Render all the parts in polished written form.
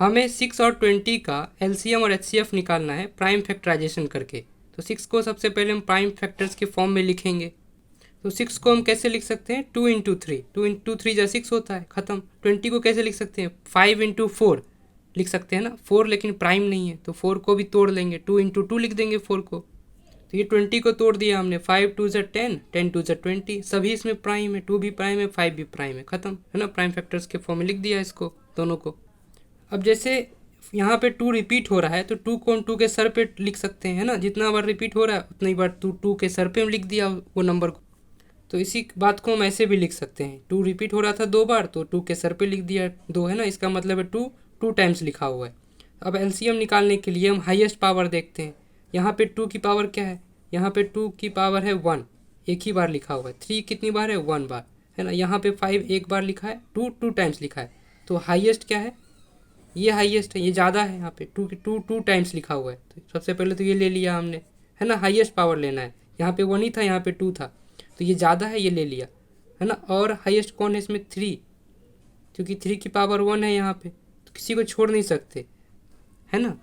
हमें 6 और 20 का एलसीएम और एचसीएफ निकालना है प्राइम फैक्टराइजेशन करके। तो 6 को सबसे पहले हम प्राइम फैक्टर्स के फॉर्म में लिखेंगे। तो 6 को हम कैसे लिख सकते हैं, 2 इंटू थ्री, 2 इंटू थ्री जा 6 होता है, ख़त्म। 20 को कैसे लिख सकते हैं, 5 इंटू फोर लिख सकते हैं ना, 4 लेकिन प्राइम नहीं है तो 4 को भी तोड़ लेंगे, 2 इंटू टू लिख देंगे 4 को। तो ये 20 को तोड़ दिया हमने, 5 टू ज़ा 10, 10 टू ज़ा 20, सभी इसमें प्राइम है, 2 भी प्राइम है, 5 भी प्राइम है, ख़त्म है ना। प्राइम फैक्टर्स के फॉर्म में लिख दिया इसको दोनों को। अब जैसे यहाँ पे 2 रिपीट हो रहा है तो 2 को हम 2 के सर पे लिख सकते हैं, है ना। जितना बार रिपीट हो रहा है उतनी बार 2 के सर पे हम लिख दिया वो नंबर को। तो इसी बात को हम ऐसे भी लिख सकते हैं, 2 रिपीट हो रहा था 2 बार तो 2 के सर पे लिख दिया 2, है ना। इसका मतलब है 2 2 टाइम्स लिखा हुआ है। अब एलसीएम निकालने के लिए हम हाईएस्ट पावर देखते हैं। यहाँ पे 2 की पावर क्या है, यहाँ पे 2 की पावर है 1, एक ही बार लिखा हुआ है। 3 कितनी बार है, 1 बार, है ना। यहाँ पे 5 एक बार लिखा है, 2 2 टाइम्स लिखा है। तो हाईएस्ट क्या है, ये हाईएस्ट है, ये ज़्यादा है। यहाँ पे 2 टाइम्स लिखा हुआ है तो सबसे पहले तो ये ले लिया हमने, है ना। हाईएस्ट पावर लेना है, यहाँ पे 1 ही था, यहाँ पे 2 था तो ये ज़्यादा है, ये ले लिया, है ना। और हाईएस्ट कौन है इसमें, 3, क्योंकि 3 की पावर 1 है यहाँ पे तो किसी को छोड़ नहीं सकते, है ना।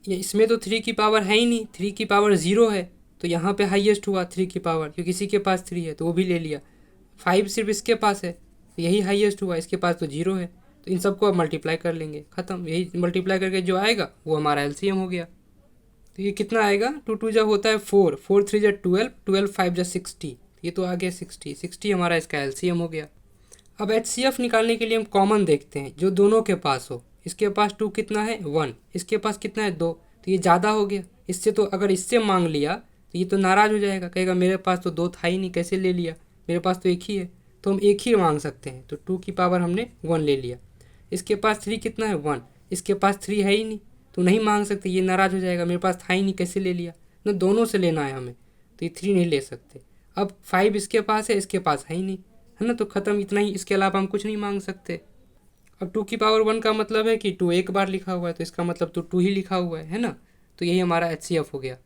ये इसमें तो 3 की पावर है ही नहीं, 3 की पावर 0 है तो यहाँ पे हाईएस्ट हुआ 3 की पावर, क्योंकि किसी के पास 3 है तो वो भी ले लिया। 5 सिर्फ इसके पास है तो यही हाईएस्ट हुआ, इसके पास तो 0 है तो इन सबको अब मल्टीप्लाई कर लेंगे, ख़त्म। यही मल्टीप्लाई करके जो आएगा वो हमारा एलसीएम हो गया। तो ये कितना आएगा, 2 2 जब होता है 4, 4 3 जा 12, 12 5 जा 60, ये तो आ गया 60, 60 हमारा इसका एलसीएम हो गया। अब एचसीएफ निकालने के लिए हम कॉमन देखते हैं जो दोनों के पास हो। इसके पास 2 कितना है, 1, इसके पास कितना है, 2, तो ये ज़्यादा हो गया। इससे तो अगर इससे मांग लिया तो ये तो नाराज़ हो जाएगा, कहेगा मेरे पास तो 2 था ही नहीं, कैसे ले लिया, मेरे पास तो एक ही है। तो हम एक ही मांग सकते हैं, तो 2 की पावर हमने 1 ले लिया। इसके पास 3 कितना है, 1, इसके पास 3 है ही नहीं तो नहीं मांग सकते, ये नाराज़ हो जाएगा, मेरे पास था ही नहीं कैसे ले लिया ना, दोनों से लेना है हमें तो ये 3 नहीं ले सकते। अब 5 इसके पास है, इसके पास है ही नहीं, है ना, तो ख़त्म, इतना ही, इसके अलावा हम कुछ नहीं मांग सकते। अब 2 की पावर 1 का मतलब है कि 2 एक बार लिखा हुआ है तो इसका मतलब तो 2 ही लिखा हुआ है ना। तो यही हमारा एचसीएफ हो गया।